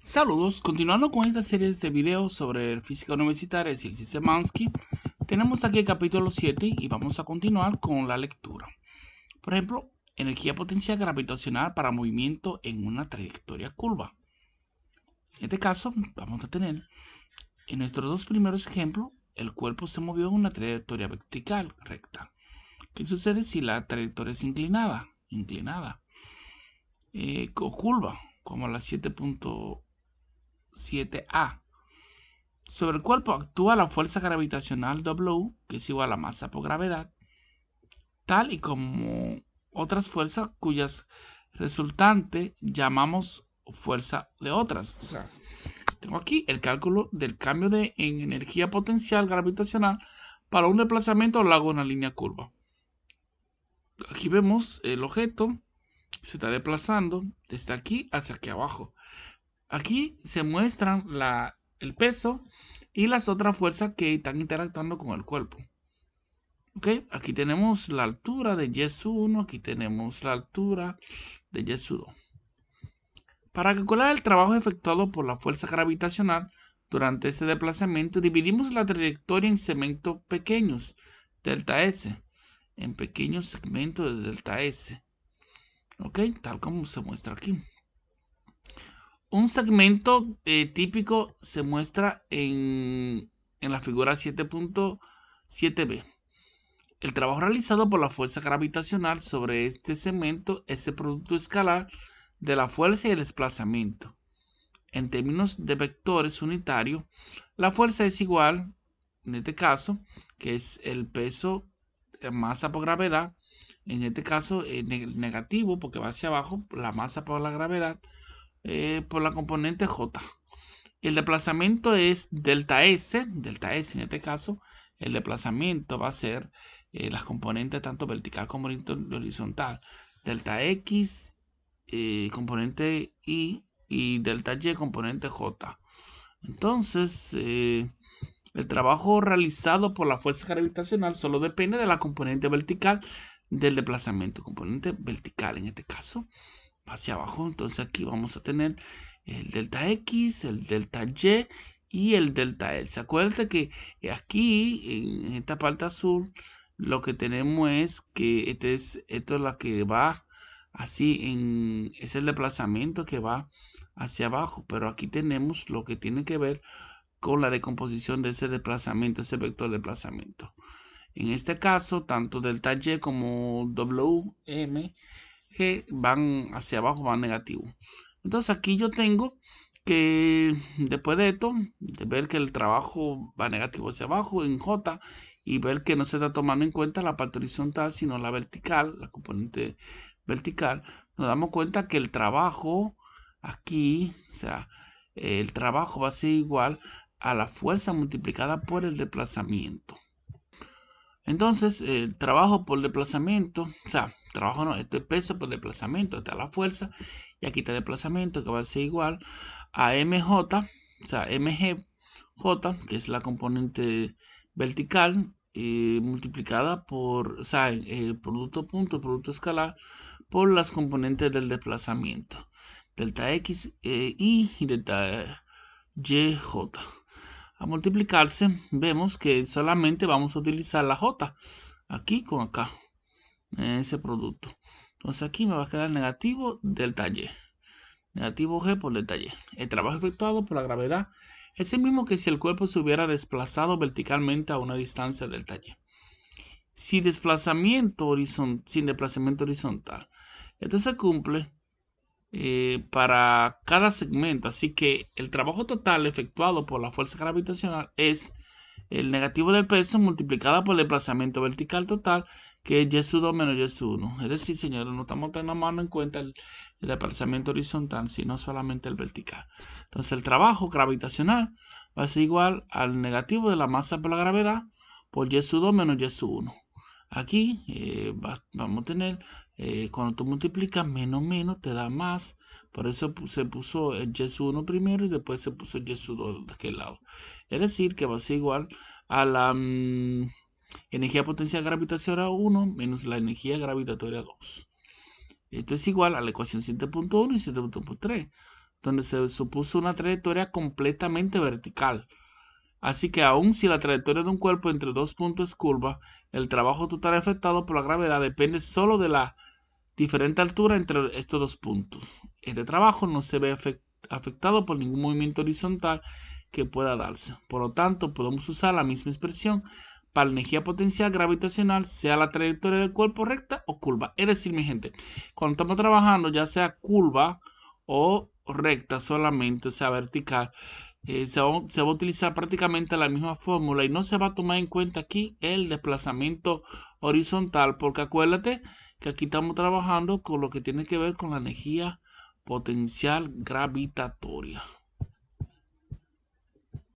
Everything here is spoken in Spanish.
Saludos, continuando con esta serie de videos sobre física universitaria y ciencias de Mansky, tenemos aquí el capítulo 7 y vamos a continuar con la lectura. Por ejemplo, energía potencial gravitacional para movimiento en una trayectoria curva. En este caso, vamos a tener en nuestros dos primeros ejemplos, el cuerpo se movió en una trayectoria vertical recta. ¿Qué sucede si la trayectoria es inclinada? O curva, como la 7.7a. Sobre el cuerpo actúa la fuerza gravitacional W, que es igual a masa por gravedad, tal y como otras fuerzas cuyas resultantes llamamos fuerza de otras. O sea, tengo aquí el cálculo del cambio en energía potencial gravitacional para un desplazamiento a lo largo de una línea curva. Aquí vemos el objeto se está desplazando desde aquí hacia aquí abajo. Aquí se muestran el peso y las otras fuerzas que están interactuando con el cuerpo. Ok, aquí tenemos la altura de Y1, aquí tenemos la altura de Y2. Para calcular el trabajo efectuado por la fuerza gravitacional durante este desplazamiento, dividimos la trayectoria en segmentos pequeños, delta S, en pequeños segmentos de delta S. Ok, tal como se muestra aquí. Un segmento típico se muestra en la figura 7.7b. El trabajo realizado por la fuerza gravitacional sobre este segmento es el producto escalar de la fuerza y el desplazamiento. En términos de vectores unitarios, la fuerza es igual, en este caso, que es el peso de masa por gravedad, en este caso negativo porque va hacia abajo, la masa por la gravedad, por la componente J. El desplazamiento es delta S en este caso, el desplazamiento va a ser las componentes tanto vertical como horizontal. Delta X, componente y delta Y, componente J. Entonces, el trabajo realizado por la fuerza gravitacional solo depende de la componente vertical del desplazamiento, componente vertical en este caso hacia abajo. Entonces aquí vamos a tener el delta X, el delta Y y el delta L. Acuérdate que aquí en esta parte azul lo que tenemos es que esto es la que va así, es el desplazamiento que va hacia abajo, pero aquí tenemos lo que tiene que ver con la decomposición de ese desplazamiento, ese vector de desplazamiento. En este caso, tanto delta Y como WM van hacia abajo, van negativo. Entonces aquí yo tengo que después de esto, de ver que el trabajo va negativo hacia abajo en J y ver que no se está tomando en cuenta la parte horizontal, sino la vertical, la componente vertical, nos damos cuenta que el trabajo aquí, o sea, el trabajo va a ser igual a la fuerza multiplicada por el desplazamiento. Entonces, el trabajo por desplazamiento, o sea, trabajo no, este peso por desplazamiento, está la fuerza, y aquí está el desplazamiento que va a ser igual a mj, o sea, mgj, que es la componente vertical, multiplicada por, o sea, el producto punto, producto escalar, por las componentes del desplazamiento, delta x, y delta yj. A multiplicarse, vemos que solamente vamos a utilizar la J aquí con acá, en ese producto. Entonces aquí me va a quedar negativo delta Y. Negativo G por delta Y. El trabajo efectuado por la gravedad es el mismo que si el cuerpo se hubiera desplazado verticalmente a una distancia delta Y. Sin desplazamiento horizontal. Esto se cumple para cada segmento. Así que el trabajo total efectuado por la fuerza gravitacional es el negativo del peso multiplicado por el desplazamiento vertical total, que es Y2 menos Y1. Es decir, señores, no estamos tomando en cuenta el desplazamiento horizontal, sino solamente el vertical. Entonces el trabajo gravitacional va a ser igual al negativo de la masa por la gravedad por Y2 menos Y1. Aquí vamos a tener, cuando tú multiplicas menos te da más. Por eso se puso el Y1 primero y después se puso el Y2 de aquel lado. Es decir, que va a ser igual a la energía potencial gravitatoria 1 menos la energía gravitatoria 2. Esto es igual a la ecuación 7.1 y 7.3. donde se supuso una trayectoria completamente vertical. Así que aun si la trayectoria de un cuerpo entre dos puntos es curva, el trabajo total afectado por la gravedad depende solo de la diferente altura entre estos dos puntos. Este trabajo no se ve afectado por ningún movimiento horizontal que pueda darse. Por lo tanto, podemos usar la misma expresión para la energía potencial gravitacional, sea la trayectoria del cuerpo recta o curva. Es decir, mi gente, cuando estamos trabajando, ya sea curva o recta solamente, o sea, vertical, se va a utilizar prácticamente la misma fórmula y no se va a tomar en cuenta aquí el desplazamiento horizontal, porque acuérdate que aquí estamos trabajando con lo que tiene que ver con la energía potencial gravitatoria.